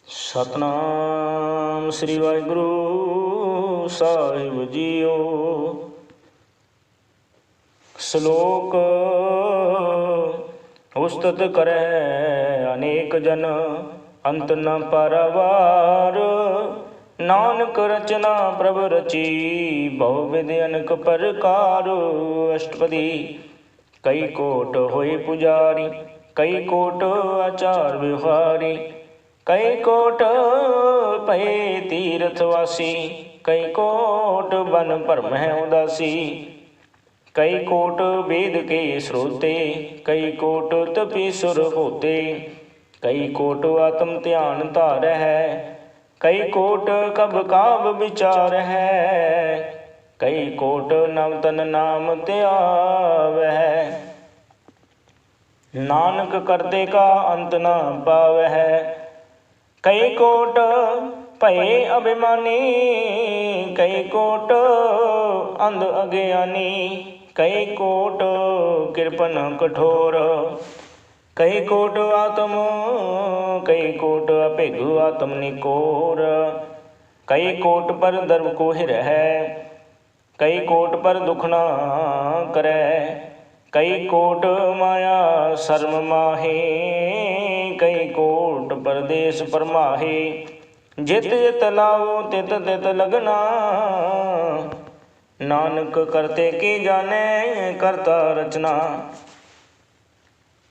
सतनाम श्री वाहिगुरु साहिब जीओ। श्लोक उस्तत करे अनेक जन, अंत न पारावार। नानक रचना प्रभ रची, बहु विधि अनेक प्रकार। अष्टपदी कई कोट होए पुजारी, कई कोट आचार व्यवहारी। कई कोट पए तीर्थवासी, कई कोट बन भरम है उदासी। कई कोट वेद के श्रोते, कई कोट तपीसुर होते। कई कोट आत्म ध्यान धार है, कई कोट कब काब विचार है। कई कोट नव तन नाम त्याव है, नानक करते का अंत न पाव है। कई कोट भये अभिमानी, कई कोट अंध अज्ञानी। कई कोट कृपन कठोर, कई कोट आत्म, कई कोट अभिगु आत्म निकोर। कई कोट पर धर्म को हिर है, कई कोट पर दुख ना करे। कई कोट माया शर्म माहे, कई कोट परदेश परमाहे। जित जित लाओ तित तित लगना, नानक करते की जाने करता रचना।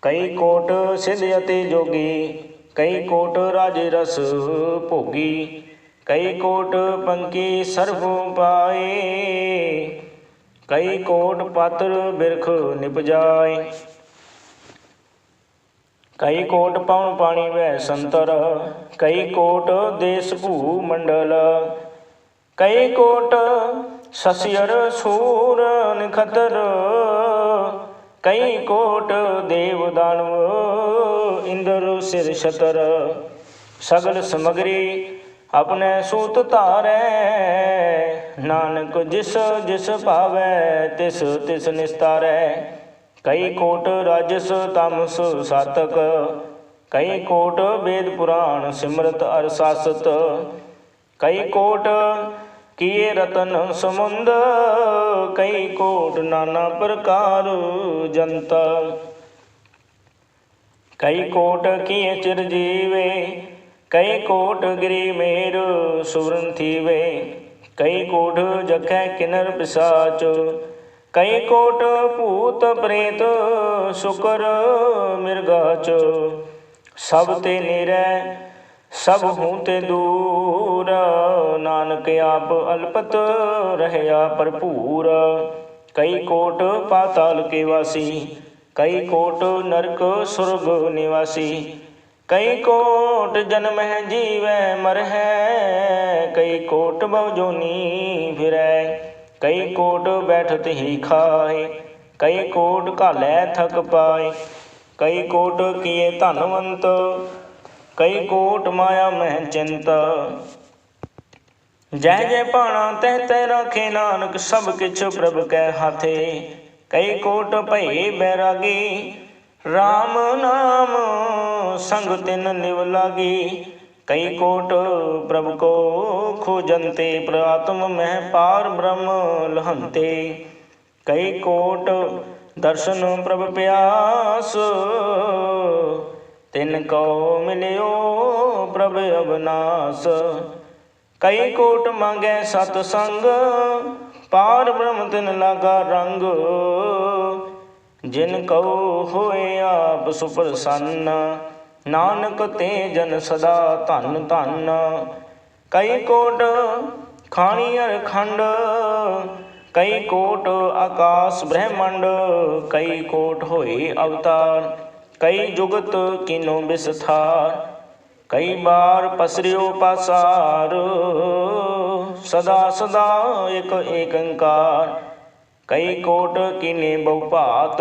कई कोट सिद्ध अति जोगी, कई कोट राजे रस भोगी। कई कोट पंकी सर्व पाए, कई कोट पात्र बिरख निपजाए। कई कोट पवन पानी वह संतर, कई कोट देश भू मंडल। कई कोट ससियर सूर निखतर, कई कोट देव दानव इंद्र सिर छतर। सगल समग्री अपने सूत धारै, नानक जिस जिस पावै तिस तिस निस्तारै। कई कोट राजस तामस सातक, कई कोट वेद पुराण सिमरत अर सासत। कई कोट किए रतन समुंद, कई कोट नाना प्रकार जनता। कई कोट किए चिरजीवे, कई कोट गिरी मेर सुरन थीवे। कई कोट जखै किन्नर पिशाच, कई कोट भूत प्रेत शुकर मृगाच। सब ते निरै सब हूँ ते दूर, नानक आप अल्पत रहया भरपूर। कई कोट पाताल के वासी, कई कोट नरक सुरग निवासी। कई कोट जन्म है जीवै मर है, कई कोट बहुजोनी फिरै। कई कोट बैठत ही खाए, कई कोट घालै थक पाए। कई कोट किए धनवंत, कई कोट माया मह चिंत। जय जय पाणा तह तह राखे, नानक सब किछ प्रभ कै हाथे। कई कोट भये बैरागी, राम नाम संग तिन निव लागी। कई कोट प्रभु को खोजन्ते, प्रात्म मह पार ब्रह्म लहन्ते। कई कोट दर्शन प्रभ प्यास, तिनको मिलियो प्रभ अविनाश। कई कोट मांगे सतसंग, पार ब्रह्म तिन लागा रंग। जिनको होए आप सुप्रसन्न, नानक ते जन सदा धन धन। कई कोट खानी अर खंड, कई कोट आकाश ब्रह्मंड। कई कोट होए अवतार, कई जुगत किनो विस्तार। कई बार पसरियो पासार, सदा सदा एक एकंकार। कई कोट किने बहुभात,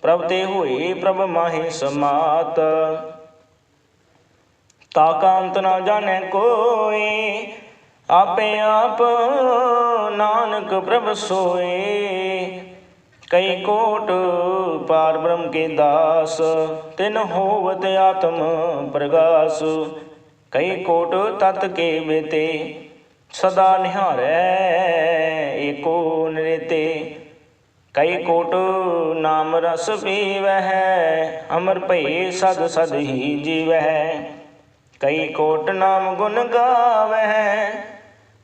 प्रभ ते हुए प्रभ माहे समात। ताका अंत ना जाने कोई, आपे आप नानक प्रभ सोए। कई कोट पार ब्रह्म के दास, तिन होवत आत्म प्रगास। कई कोट तत् के बेते, सदा निहारै एको नृते। कई कोट नाम रस पीवह, अमर भई सद सद ही जीवह। कई कोट नाम गुण गावह,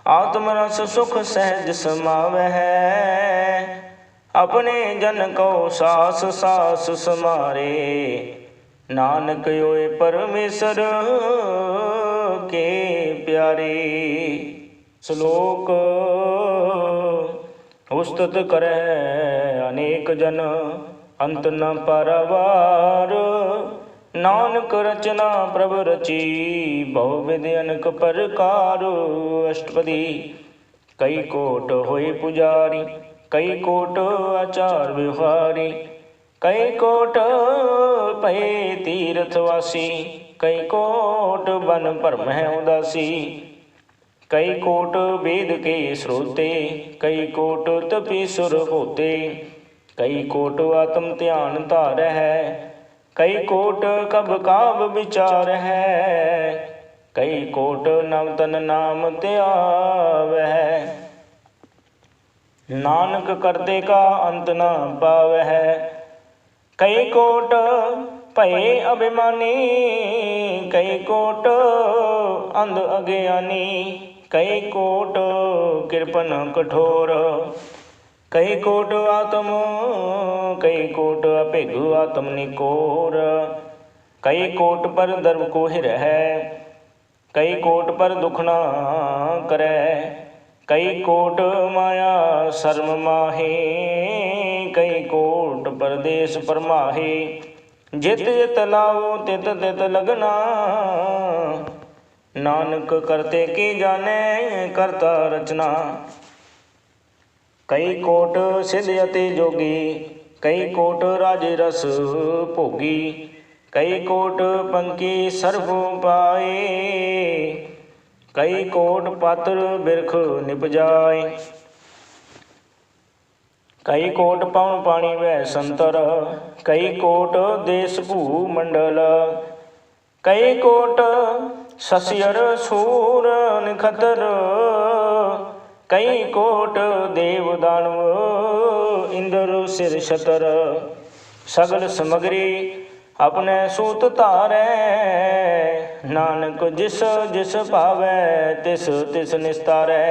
आत्म रस सुख सहज समावह। अपने जन को सास सास समारे, नानक होए परमेश्वर के प्यारे। श्लोक उस्तत करੈ अनेक जन, अंत न पारावार। नानक रचना प्रभ रची, बहु विधि अनेक प्रकार। अष्टपदी। कई कोट होए पुजारी, कई कोट आचार व्यवहारी। कई कोट भये तीर्थवासी, कई कोट बन भरम है उदासी। कई कोट वेद के श्रोते, कई कोट तपीसुर होते। कई कोट आत्म ध्यान धार है, कई कोट कब काब विचार है। कई कोट नवतन नाम त्याव है, नानक करते का अंत न पावै। कई कोट भये अभिमानी, कई कोट अंध अज्ञानी। कई कोट कृपन कठोर, कई कोट आत्म, कई कोट अभिगु आत्म निकोर। कई कोट पर धर्म को हिरह, कई कोट पर दुख न करੈ। कई कोट माया शर्म माहे, कई कोट परदेश परमाहे। जित जित लाओ तित तित लगना, नानक करते की जाने करता रचना। कई कोट सिद्ध अति जोगी, कई कोट राज रस भोगी। कई कोट पंकी सर्व पाए, कई कोट पात्र बिरख निपजाए। कई कोट पवन पानी वह संतर, कई कोट देश भू मंडल। कई कोट ससियर सूर निखतर, कई कोट देव दानव इंद्र सिर छतर। सगल समग्री अपने सूत धारै, नानक जिस जिस पावै तिस तिस निस्तारै।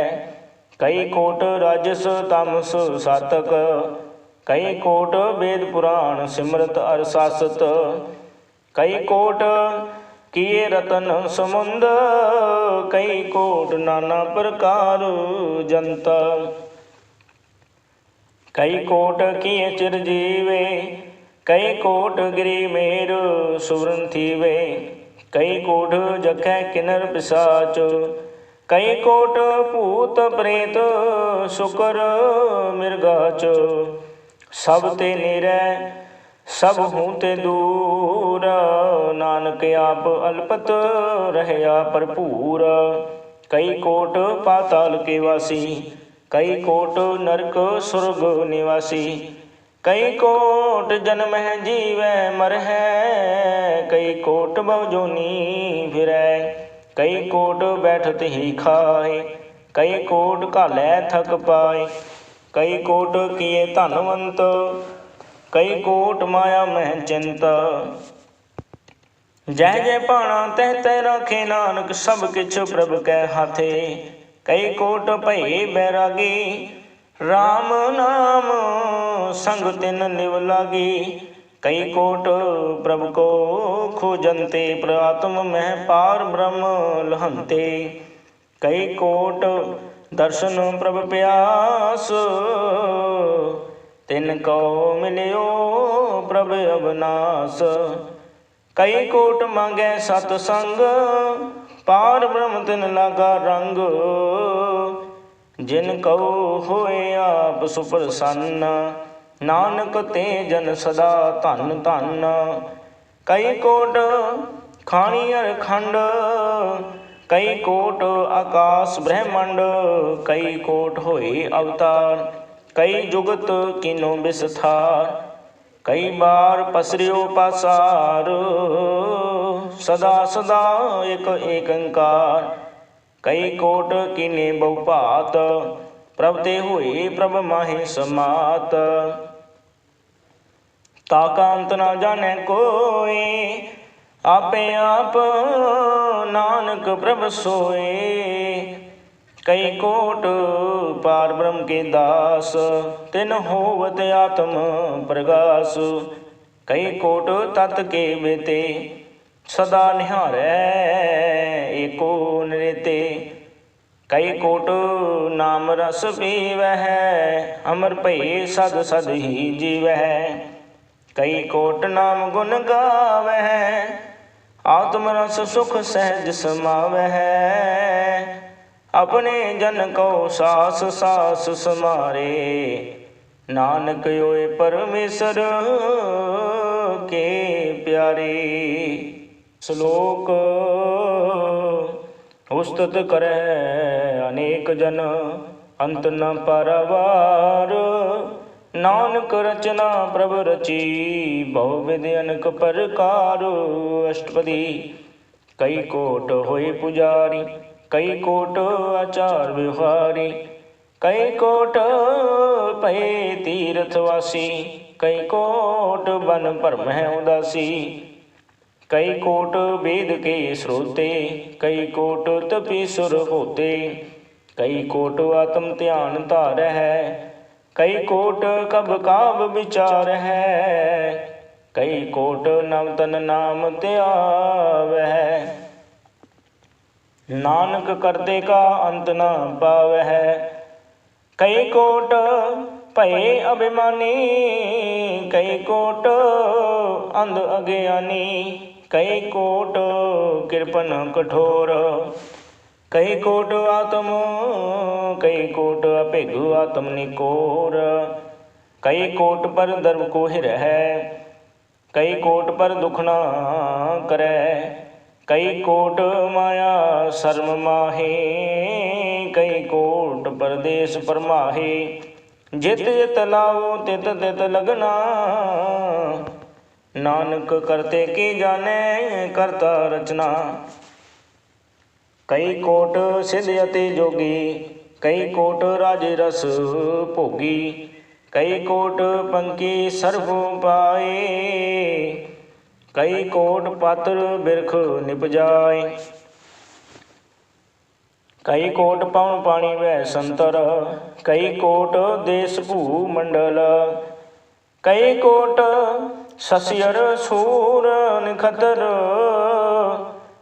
कई कोट राजस तामस सातक, कई कोट वेद पुराण सिमरत अर सासत। कई कोट किए रतन समुंद, कई कोट नाना प्रकार जंत। कई कोट किए चिरजीवे, कई कोट गिरी मेर सुरन थीवे। कई कोट जखै किन्नर पिशाच, कई कोट भूत प्रेत शुकर मृगाच। सब ते निरै सब हूँ ते दूर, नानक आप अल्पत रहया भरपूर। कई कोट पाताल के वासी, कई कोट नरक सुरग निवासी। कई कोट जन्म है जीवै मर है, कई कोट बहुजोनी फिरै। कई कोट बैठत ही खाए, कई कोट घालै थक पाए। कई कोट किए धनवंत, कई कोट माया मह चिंत। जय जय पाणा तह तह राखे, नानक सब किछ प्रभ कै हाथे। कई कोट भये बैरागी, राम नाम संग तिन निव लागी। कई कोट प्रभु को खोजंते, प्रात्म मह पार ब्रह्म लहंते। कई कोट दर्शन प्रभ प्यास, तिनको मिलियो प्रभ अविनाश। कई कोट मांगै सतसंग, पार ब्रह्म तिन लागा रंग। जिन कहो होए आप सुप्रसन्न, नानक ते जन सदा धन धन। कई कोट खानी अर खंड, कई कोट आकाश ब्रह्मंड। कई कोट होए अवतार, कई जुगत किनो विस्तार। कई बार पसरियो पासार, सदा सदा एक एकंकार। कई कोट कीने बहुपात, प्रभ ते हुए प्रभ माहे समात। ताका अंत ना जाने कोई, आपे आप नानक प्रभ सोए। कई कोट पार ब्रह्म के दास, तिन होवत आत्म प्रगास। कई कोट तत् के बेते, सदा निहारै एको नृते। कई कोट नाम रस पीवह, अमर भई सद सद ही जीवह। कई कोट नाम गुण गावह, आत्म रस सुख सहज समावह। अपने जन को सास सास समारे, नानक होए परमेश्वर के प्यारे। श्लोक उस्तत करे अनेक जन, अंत न पारावार। नानक रचना प्रभ रची, बहुविध अनक प्रकार। अष्टपदी। कई कोट होए पुजारी, कई कोट आचार व्यवहारी। कई कोट पए तीर्थवासी, कई कोट बन भरम है उदासी। कई कोट वेद के श्रोते, कई कोट तपीसुर होते। कई कोट आत्म ध्यान धार है, कई कोट कब काब विचार है। कई कोट नवतन नाम त्याव है, नानक करते का अंत न पावै है। कई कोट भये अभिमानी, कई कोट अंध अज्ञानी। कई कोट कृपन कठोर, कई कोट आत्म, कई कोट अभिगु आत्म निकोर। कई कोट पर धर्म को हिर है, कई कोट पर दुख न करे। कई कोट माया शर्म माहे, कई कोट परदेश परमाहे। जित जित लाओ तित तित लगना, नानक करते की जाने करता रचना। कई कोट सिद्ध अति जोगी, कई कोट राजे रस भोगी। कई कोट पंकी सर्व पाए, कई कोट पात्र बिरख निपजाए। कई कोट पवन पानी वह संतर, कई कोट देश भू मंडल। कई कोट ससियर सूर निखतर,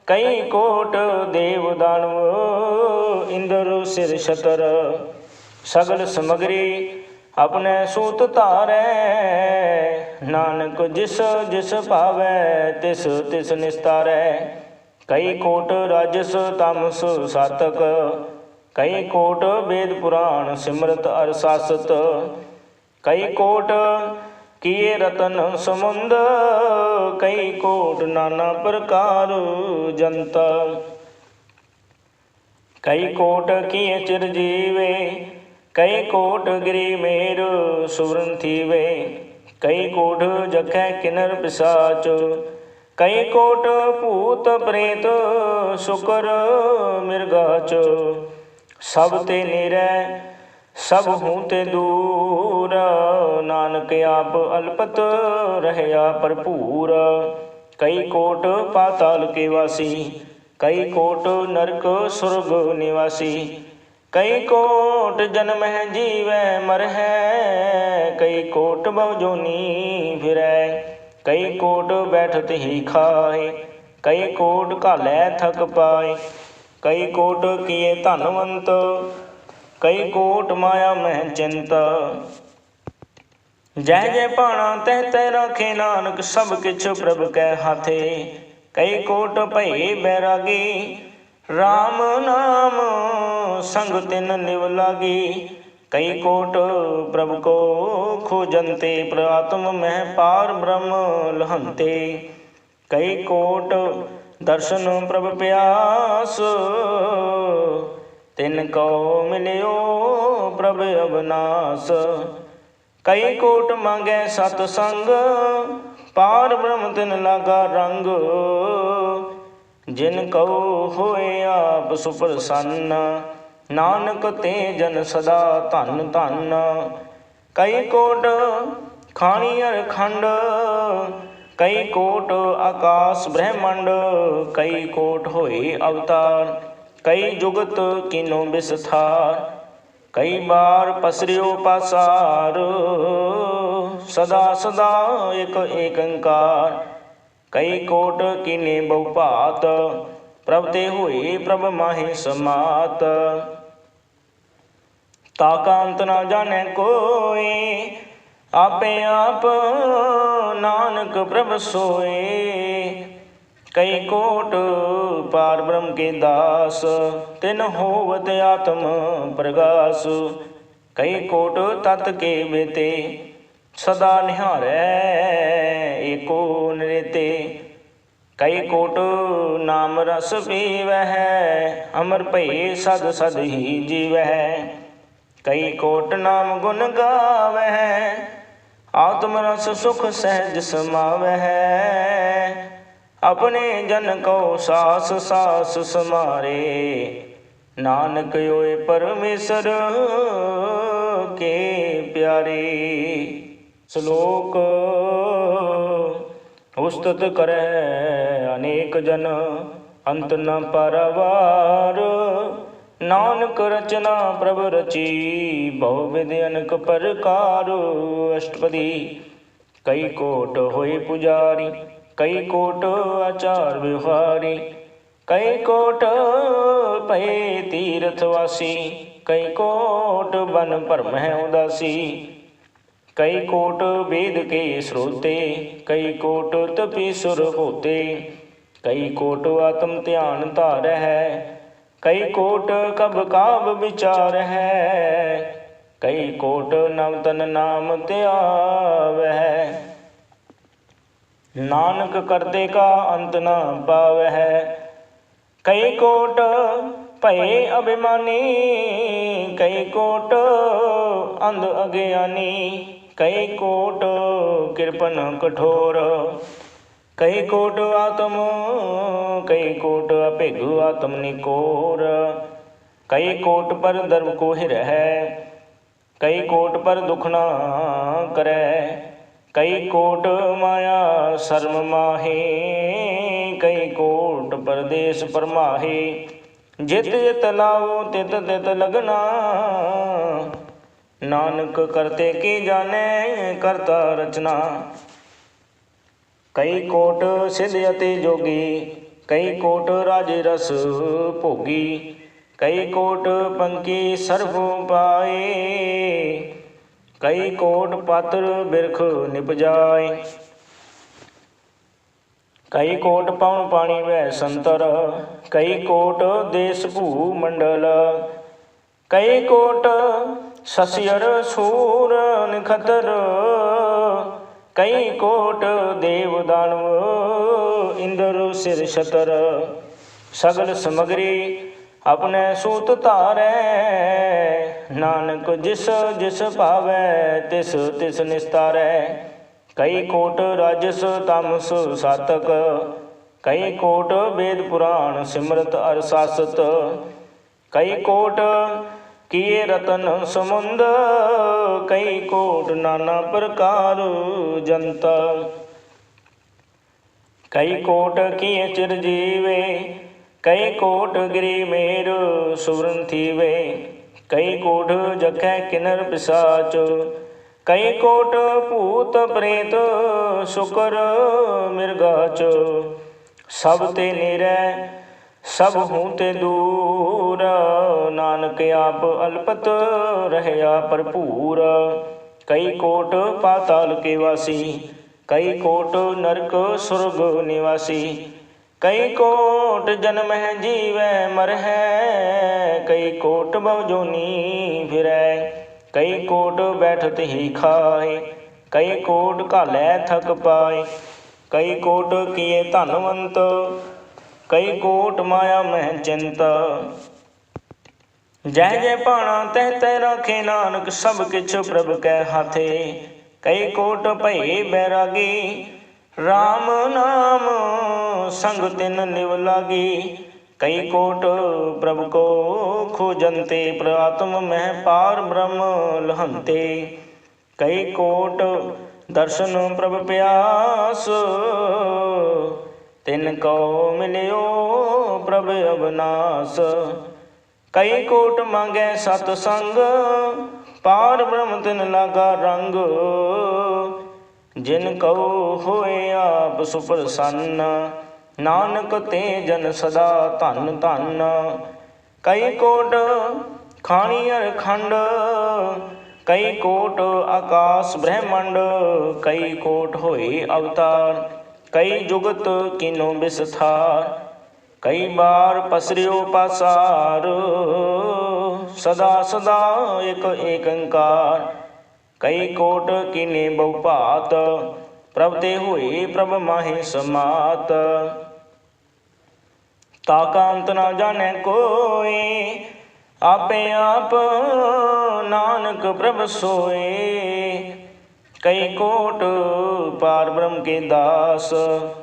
कई कोट देव दानव इंद्र सिर छतर। सगल समग्री अपने सूत धारै, नानक जिस जिस पावै तिस तिस निस्तारै। कई कोट राजस तामस सातक, कई कोट वेद पुराण सिमरत अर सासत। कई कोट किए रतन समुंद, कई कोट नाना प्रकार जंत। कई कोट किए चिरजीवे, कई कोट गिरी मेर सुवर्ण थीवे। कई कोट जखै किन्नर पिशाच, कई कोट भूत प्रेत शुकर मृगाच। सब ते निरै सब हूँ ते दूर, नानक आप अल्पत रहया भरपूर। कई कोट पाताल के वासी, कई कोट नरक स्वर्ग निवासी। कई कोट जन्म है जीवै मर है, कई कोट बहुजोनी फिरै। कई कोट बैठत ही खाए, कई कोट घालै थक पाए। कई कोट किए धनवंत, कई कोट माया मह चिंत। जय जय पाणा तह तह राखे नानक, सब किछ प्रभ कै हाथे। कई कोट भये बैरागी, राम नाम संग तिन निव लागी। कई कोट प्रभु को खोजन्ते, प्रात्म मह पार ब्रह्म लहन्ते। कई कोट दर्शन प्रभ प्यास, तिनको मिलियो प्रभ अविनाश। कई कोट मांगे सतसंग, पार ब्रह्म तिन लागा रंग। जिन कहो होए आप सुप्रसन्न, नानक ते जन सदा धन धन। कई कोट खाणियर खंड, कई कोट आकाश ब्रह्मंड। कई कोट होए अवतार, कई जुगत किनो विस्तार। कई बार पसरियो पासार, सदा सदा एक एकंकार। कई कोट कीने बहुभात, प्रभ ते होए प्रभ माहि समात। ताका अंत ना जाने कोई, आपे आप नानक प्रभ सोए। कई कोट पार ब्रह्म के दास, तिन होवत आत्म प्रगास। कई कोट तत् के बेते, सदा निहारै एको नृते। कई कोट नाम रस पीवह, अमर भई सद सद ही जीवह। कई कोट नाम गुण गावह, आत्म रस सुख सहज समावह। अपने जन को सास सास समारे, नानक होए परमेश्वर के प्यारे। श्लोक उस्तत करे अनेक जन, अंत न पारावार। नानक रचना प्रभ रची, बहु विधि अनेक प्रकार। अष्टपदी। कई कोट होए पुजारी, कई कोट आचार व्यवहारी। कई कोट भये तीर्थवासी, कई कोट बन भरम है उदासी। कई कोट वेद के श्रोते, कई कोट तपीसुर होते। कई कोट आत्म ध्यान धार है, कई कोट कब काब विचार है। कई कोट नवतन नाम त्याव है, नानक करते का अंत न पावै है। कई कोट भये अभिमानी, कई कोट अंध अज्ञानी। कई कोट कृपन कठोर, कई कोट आत्म, कई कोट अभिगु आत्म निकोर। कई कोट पर धर्म को हिरह, कई कोट पर दुख न करे। कई कोट माया शर्म माहे, कई कोट परदेश परमाहे। जित जित लाओ तित तित लगना, नानक करते की जाने करता रचना। कई कोट सिद्ध अति जोगी, कई कोट राजे रस भोगी। कई कोट पंकी सर्व पाए, कई कोट पात्र बिरख निपजाए। कई कोट पवन पानी वह संतर, कई कोट देश भू मंडल। कई कोट ससियर सूर निखतर, कई कोट देव दानव इंद्र सिर छतर। सगल समग्री अपने सूत धारै, नानक जिस जिस पावै तिस तिस निस्तारै। कई कोट राजस तामस सातक, कई कोट वेद पुराण सिमरत अर सासत। कई कोट किए रतन समुंद, कई कोट नाना प्रकार जंत। कई कोट किए चिरजीवे, कई कोट गिरी मेर सुवरन थीवे। कई कोट जखै किन्नर पिशाच, कई कोट भूत प्रेत शुकर मृगाच। सब ते निरै सब हूँ ते दूर, नानक आप अल्पत रहया भरपूर। कई कोट पाताल के वासी, कई कोट नरक सुरग निवासी। कई कोट जन्म है जीवै मर है, कई कोट बहुजोनी फिरै। कई कोट बैठत ही खाए, कई कोट घालै थक पाए। कई कोट किए धनवंत, कई कोट माया मह चिंत। जय जय पाणा तह तह राखे नानक सब किछ प्रभ कै हाथे। कई कोट भये बैरागी राम नाम संग तिन निव लागी। कई कोट प्रभु को खोजन्ते प्रात्म मह पार ब्रह्म लहन्ते। कई कोट दर्शन प्रभ प्यास तिनको मिलियो प्रभ अविनाश। कई कोट मांगे सतसंग पार ब्रह्म तिन लागा रंग। जिन कहो होए आप सुप्रसन्न नानक ते जन सदा धन धन। कई कोट खाणियर खंड कई कोट आकाश ब्रह्मंड। कई कोट होए अवतार कई जुगत किनो विस्तार। कई बार पसरियो पासार सदा सदा एक एकंकार। कई कोट किने बहुपात प्रभ ते हुए प्रभ माहे समात। ताका अंत ना जाने कोई आपे आप नानक प्रभ सोए। कई कोट पार ब्रह्म के दास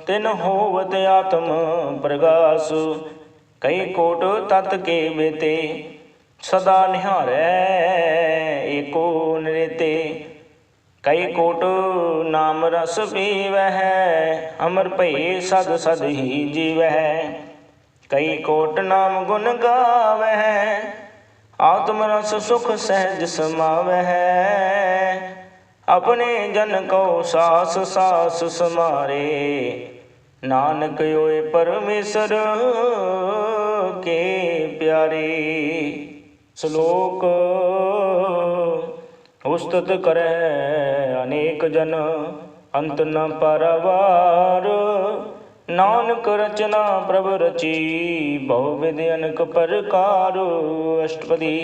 तिन होवत आत्म प्रगास। कई कोट तत् के बेते सदा निहारै एको निरते। कई कोट नाम रस पीवह अमर भये सद सद ही जीवह। कई कोट नाम गुण गावह आत्म रस सुख सहज समावह। अपने जन को सास सास समारे नानक होए परमेश्वर के प्यारे। श्लोक उस्तत करे अनेक जन अंत न पारावार। नानक रचना प्रभ रची बहुविध अनक प्रकार। अष्टपदी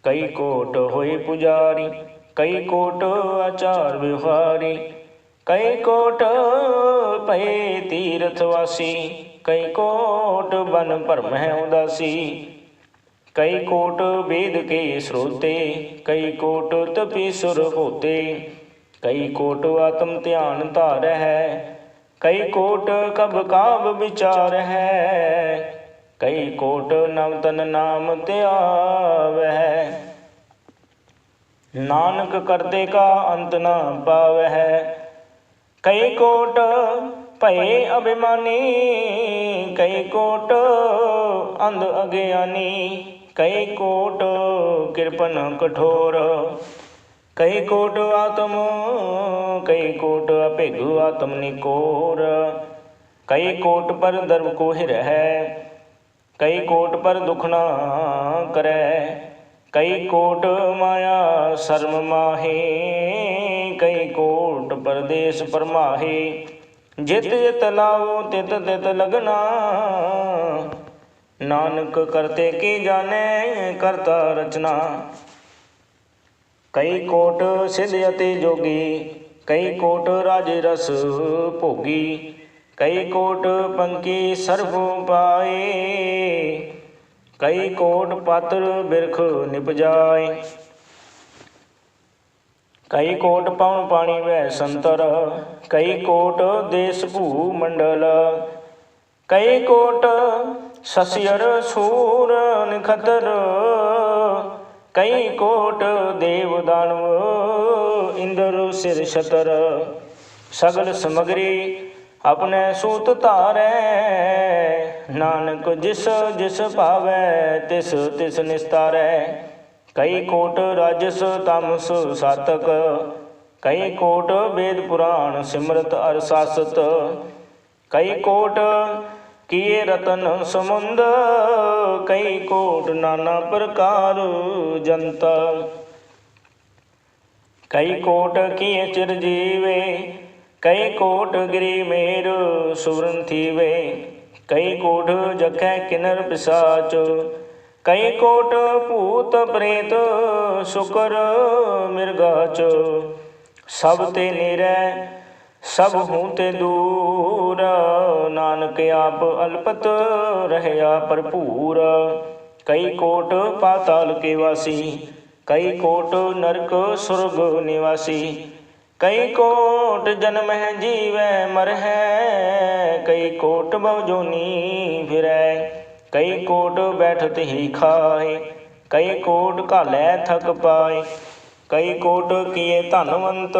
कई कोट होए पुजारी कई कोट आचार व्यवहारी। कई कोट भये तीर्थवासी कई कोट बन भरम है उदासी। कई कोट वेद के श्रोते कई कोट तपीसुर होते। कई कोट आत्म ध्यान धार है कई कोट कब काब विचार है। कई कोट नवतन नाम त्याव है नानक करते का अंत न पावै है। कई कोट भये अभिमानी कई कोट अंध अज्ञानी। कई कोट कृपन कठोर कई कोट आत्म कई कोट अभिगु आत्म निकोर। कई कोट पर धर्म को हिर है कई कोट पर दुख न करे। कई कोट माया शर्म माहे कई कोट परदेश परमाहे। जित जित लाओ तित तित लगना नानक करते की जाने करता रचना। कई कोट सिद्ध अति जोगी कई कोट राजे रस भोगी। कई कोट पंकी सर्व पाए कई कोट पात्र बिरख निपजाए। कई कोट पवन पानी वह संतर कई कोट देश भू मंडल। कई कोट ससियर सूर निखतर कई कोट देव दानव इंद्र सिर छतर। सगल समग्री अपने सूत तारै नानक जिस जिस पावै तिस तिस निस्तारै। कई कोट राजस तामस सातक कई कोट वेद पुराण सिमरत अर सासत। कई कोट किए रतन समुंद कई कोट नाना प्रकार जंत। कई कोट किए चिरजीवे कई कोट गिरी मेर सुरन थीवे। कई कोट जखै किन्नर पिशाच कई कोट भूत प्रेत शुकर मृगाच। सब ते निरै सब हूँ ते दूर नानक आप अल्पत रहया भरपूर। कई कोट पाताल के वासी, कई कोट नरक सुरग निवासी। कई कोट जन्म है जीवै मर है, कई कोट बहुजोनी फिरै। कई कोट बैठत ही खाए, कई कोट घालै थक पाए। कई कोट किए धनवंत,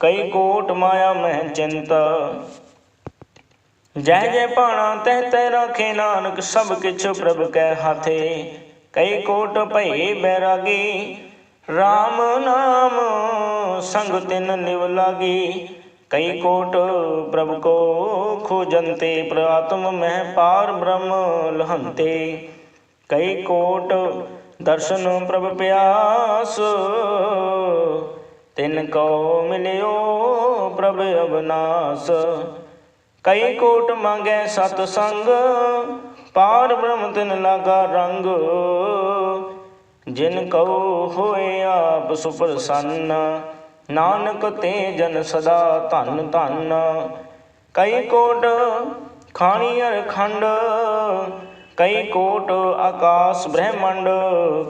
कई कोट माया मह चिंत। जय जय भाणा तह तह राखे नानक, सब किछ प्रभ कै हाथे। कई कोट भये बैरागी, राम नाम संग तिन निव लागी। कई कोट प्रभु को खोजन्ते, प्रात्म मह पार ब्रह्म लहन्ते। कई कोट दर्शन प्रभ प्यास, तिन को मिलियो प्रभ अविनाश। कई कोट मांगै सतसंग, पार ब्रह्म तिन लागा रंग। जिन कहो होए आप सुप्रसन्न, नानक ते जन सदा धन धन। कई कोट खाणियर खंड, कई कोट आकाश ब्रह्मंड।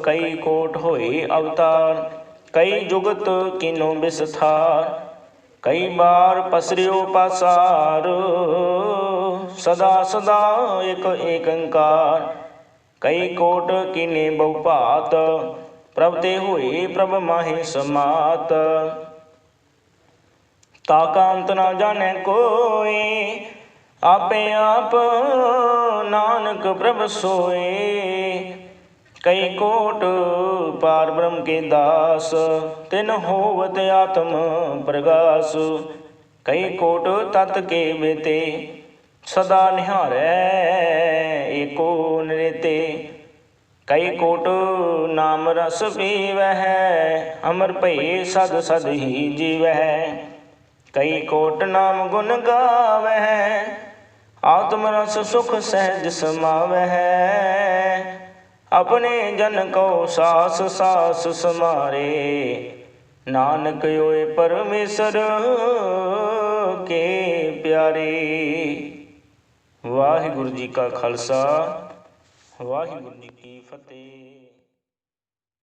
कई कोट होए अवतार, कई जुगत किनो विस्तार। कई बार पसरियो पासार, सदा सदा एक एकंकार। कई कोट कीने बहुभात, प्रभ ते हुए प्रभ माहे समात। ताका अंत ना जाने कोई, आपे आप नानक प्रभ सोए। कई कोट पार ब्रह्म के दास, तिन होवत आत्म प्रगास। कई कोट तत् के बेते, सदा निहारै एको निरते। कई कोट नाम रस पीवै, अमर भये सद सद ही जीवै। कई कोट नाम गुण गावै, आत्म रस सुख सहज समावै। अपने जन को सास सास समारे, नानक होए परमेश्वर के प्यारे। वाहिगुरु जी का खालसा, वाहिगुरु जी की फतेह।